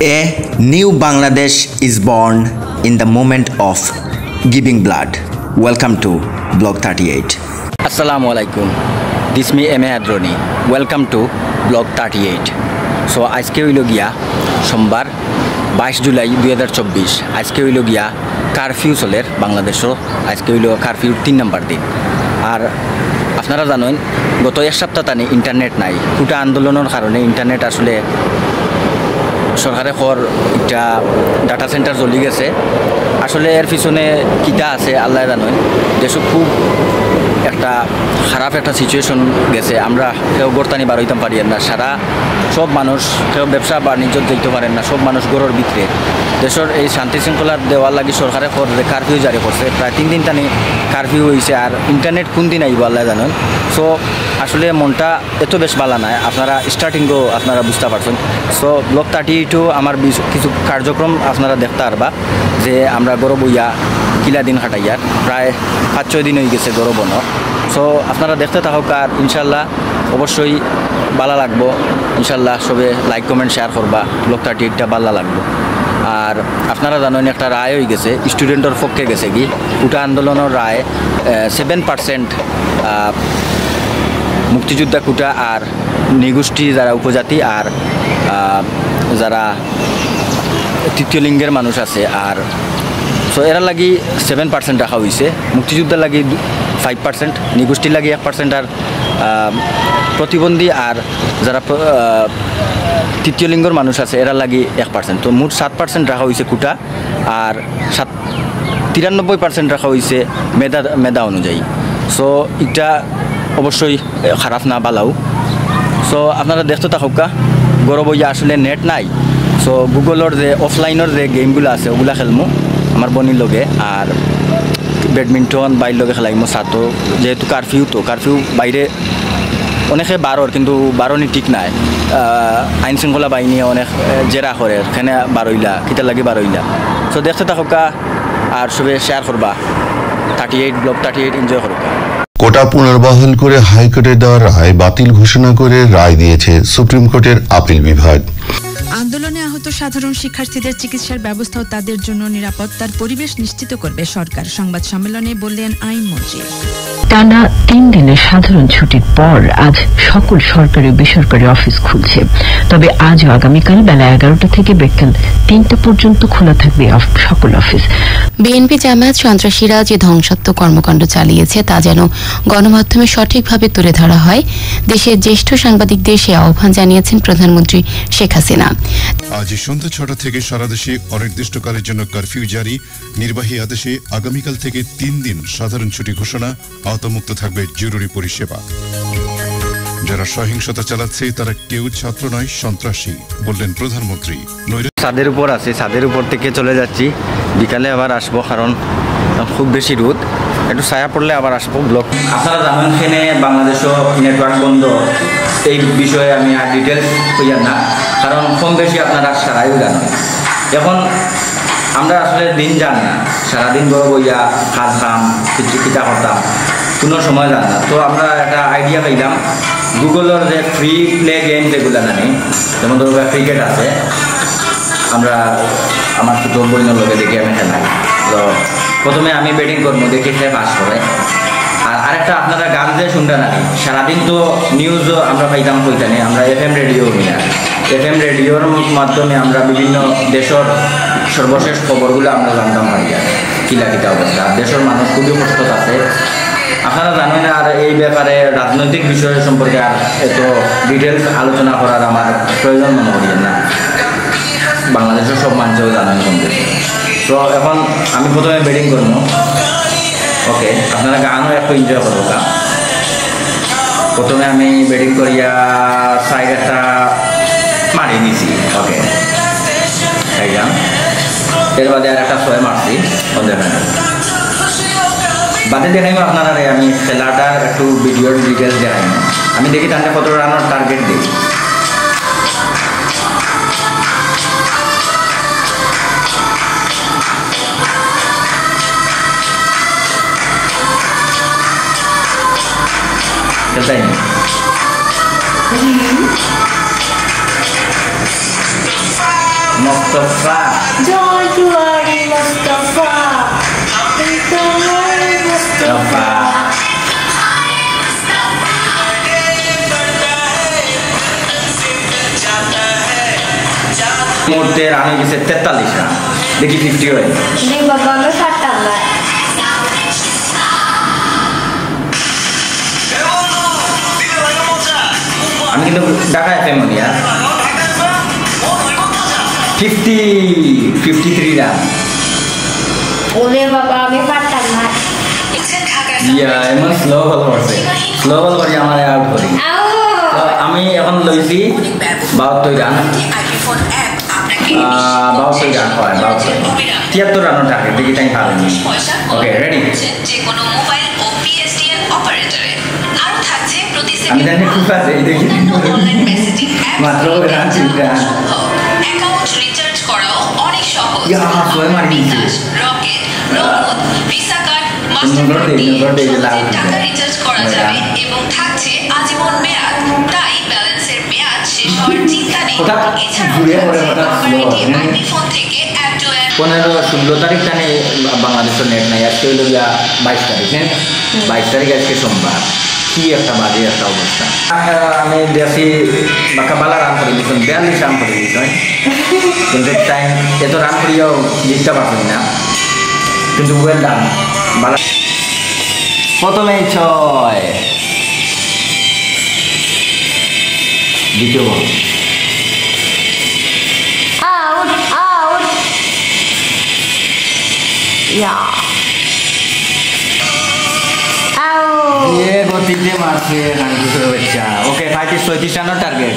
A new Bangladesh is born in the moment of giving blood. Welcome to Blog 38. Assalamu alaikum. This me M.A. Adroni. Welcome to Blog 38. So আজকে হইল গিয়া সোমবার 22 জুলাই 2024 আজকে হইল গিয়া curfew চলের বাংলাদেশও আজকে হইল কারফিউ 3 নম্বর দিন আর আপনারা জানেন গত এক সপ্তাহ তানি ইন্টারনেট নাই কোটা আন্দোলনের কারণে ইন্টারনেট আসলে সরকারে খর একটা ডাটা সেন্টার চলি গেছে আসলে এর পিছনে কিটা আছে আল্লাহ জানেন দেশ খুব একটা খারাপ একটা সিচুয়েশন গেছে আমরা কেউ গড়তানি বার হইতাম পারি না সারা সব মানুষ কেউ ব্যবসা বাণিজ্য দিতে পারেন না সব মানুষ গড়ের ভিতরে দেশের এই শান্তি শৃঙ্খলার দেওয়ার লাগি সরকারে কারফিউ জারি করছে প্রায় 3 দিন টানি কারফিউ হয়েছে আর ইন্টারনেট কোন দিন আইব আল্লাহ জানেন সো আসলে মনটা এত বেশ ভালো নয় আপনারা স্টার্টিংও আপনারা বুঝতে পারছেন সো ব্লগ 32 আমার কিছু কার্যক্রম আপনারা দেখতে পারবা যে আমরা গরব হইয়া কিলা দিন কাটাইয়ার প্রায় 5-6 দিন হয়ে গেছে গরব বন সো আপনারা দেখতে থাকুক আর ইনশাল্লাহ অবশ্যই ভালো লাগবো ইনশাল্লাহ সবে লাইক কমেন্ট শেয়ার করবা ব্লগ 38টা ভালো লাগবো আর আপনারা জানেন একটা রায় হয়ে গেছে স্টুডেন্টের পক্ষে গেছে কি কোটা আন্দোলনের রায় 7% মুক্তিযোদ্ধা কোটা আর নিগোষ্ঠী যারা উপজাতি আর যারা তৃতীয় লিঙ্গের মানুষ আছে আর সো এরা লাগি 7% রাখা হয়েছে মুক্তিযোদ্ধার লাগি 5% নিগোষ্ঠীর লাগি 1% আর প্রতিবন্ধী আর যারা তৃতীয় লিঙ্গের মানুষ আছে এরা লাগি 1% তো মোট 7% রাখা হয়েছে কোটা আর 93% রাখা হয়েছে মেধা অনুযায়ী সো এটা অবশ্যই খারাপ না বালাও সো আপনারা দেখতে থাকুকা গরব হইয়া আসলে নেট নাই সো গুগলের যে অফলাইনের যে গেমগুলো আছে ওগুলা খেলমু আমার বনির লগে আর ব্যাডমিন্টন বাইর লগে খেলাইমু সাতো যেহেতু কারফিউ বাইরে অনেকে বারোর কিন্তু বারোনি ঠিক নাই আইন শৃঙ্খলা বাহিনী অনেক জেরা করে এখানে বারোইলা কিতা লাগে বারোইলা সো দেখতে থাকুকা আর সবে শেয়ার করবা 38 ব্লগ 38 এনজয় করবা কোটা পুনর্বহাল করে হাইকোর্টের দেওয়া রায় বাতিল ঘোষণা করে রায় দিয়েছে সুপ্রিম কোর্টের আপিল বিভাগ আন্দোলনে আহত সাধারণ শিক্ষার্থীদের চিকিৎসার ব্যবস্থা ও তাদের জন্য নিরাপত্তার পরিবেশ নিশ্চিত করবে সরকার সংবাদ সম্মেলনে বললেন আইনমন্ত্রী টানা 3 দিনের সাধারণ ছুটির পর আজ সকল সরকারি ও বেসরকারি অফিস খুলছে তবে আজ ও আগামীকাল বেলা 11টা থেকে বিকেল 3টা পর্যন্ত খোলা থাকবে সকল অফিস বিএনপি জামায়াত সন্ত্রাসীরা যে ধ্বংসাত্মক কর্মকাণ্ড চালিয়েছে তা যেন গণমাধ্যমে সঠিকভাবে তুলে ধরা হয় দেশের জ্যেষ্ঠ সাংবাদিকদের সে আহ্বান জানিয়েছেন প্রধানমন্ত্রী শেখ হাসিনা আজ সন্ধ্যা 6টা থেকে সারা দেশে অনির্দিষ্টকালের জন্য কারফিউ জারি নির্বাহী আদেশে আগামীকাল থেকে 3 দিন সাধারণ ছুটি ঘোষণা আওতামুক্ত থাকবে জরুরি পরিষেবা যারা সহিংসতা চালাচ্ছে তারা কেউ ছাত্র নয় সন্ত্রাসী বললেন প্রধানমন্ত্রী ছাদের উপর আছে ছাদের উপর থেকে চলে যাচ্ছি বিকালে আবার আসবো কারণ খুব বেশি রোদ একটু ছায়া পড়লে আবার আসবো ব্লগ আপনারা জানেন এখানে বাংলাদেশও নেটওয়ার্ক বন্ধ এই বিষয়ে আমি আর ডিটেলস হইয়া না কারণ কম বেশি আপনারা সারাইও জানেন এখন আমরা আসলে দিন যান না সারাদিন বড় বইয়া কাজ কাম কিছু কিতা করতাম কোনো সময় যান না তো আমরা একটা আইডিয়া পাইলাম গুগলের যে ফ্রি প্লে গেম যেগুলো জানি যেমন ধরো ক্রিকেট আছে আমরা আমার ছোটো বইনের লগে দেখি আমি খেলাই তো প্রথমে আমি ব্যাটিং করবো দেখি সে পাস করে আর আরেকটা আপনারা গান যে শুনতে নাকি সারাদিন তো নিউজও আমরা পাইতাম কইতানি আমরা FM রেডিও কিনা FM রেডিওর মাধ্যমে আমরা বিভিন্ন দেশের সর্বশেষ খবরগুলো আমরা জানতাম পারি আর কিলা কিতা অবস্থা দেশের মানুষ খুবই কষ্ট আছে আপনারা জানেন আর এই ব্যাপারে রাজনৈতিক বিষয় সম্পর্কে আর এত ডিটেলস আলোচনা করার আমার প্রয়োজন মনে করি না বাংলাদেশের সব মানুষও জানেন কম বেশি তো এখন আমি প্রথমে ব্যাটিং করবো ওকে আপনারা গানও একটু এনজয় করবো গা প্রথমে আমি ব্যাটিং করিয়া সাইড একটা মারি দিছি ওকে এই গান এর বাদে আর একটা 6 মারছি ও দেখেন বাদে দেখাইব আপনারা আমি খেলাটার একটু ভিডিওর ডিটেলস দেখাইব আমি দেখি তাহলে কত রানের টার্গেট দিই খেলতাই না মোস্তফা জয় জুয়ারি মুস্তাফা আপনি তোমার মুস্তাফা মুহূর্তে রান হয়ে গেছে 43 রান। দেখি 50 হয়। জি বাবা আমি পারতাম না। আমি কিন্তু ঢাকা এফএম নিয়া 53 রান। ওরে বাবা আমি পারতাম না। ইয়া এমন স্লো বল করছে, স্লো বল করে আমার আউট করি। তো আমি এখন লইছি 72 রান। 72 রান হয়, 73 রানের টার্গেট। দেখি টাইম পাবেন। Okay ready. যে কোনো মোবাইল ও পিএসটিএন অপারেটরে আরো থাকছে প্রতি আমি জানি খুব আছে এই দেখি অনলাইন মেসেজিং অ্যাপ মাত্র রান চিন্তা অ্যাকাউন্ট রিচার্জ করাও অনেক সহজ। ইয়া সোয়ে মারি বিকাশ, রকেট, নগদ, ভিসা কার্ড, মাস্টার কার্ড দিয়ে টাকা রিচার্জ করা যাবে এবং থাকছে আজীবন মেয়াদ। তাই ব্যালেন্সের মেয়াদ শেষ হওয়ার চিন্তা নেই। এছাড়াও আইপি ফোন থেকে অ্যাপ টু অ্যাপ 15-16 তারিখ টানে বাংলাদেশের নেট নাই। আজকে হইল 22 তারিখ, হ্যাঁ 22 তারিখ আজকে সোমবার। কি একটা বাজে একটা অবস্থা। আমি দেখি বালা রান করে দিচ্ছেন, 42 রান করে দিচ্ছেন, কিন্তু টাইম এত রান করিয়াও জিততে পারবেন না, কিন্তু ওয়েল ডান। বালা প্রথমে 6, দ্বিতীয় বল আউট আউট ইয়া গতিতে মারছে বাচ্চা। ওকে 35 রানের টার্গেট।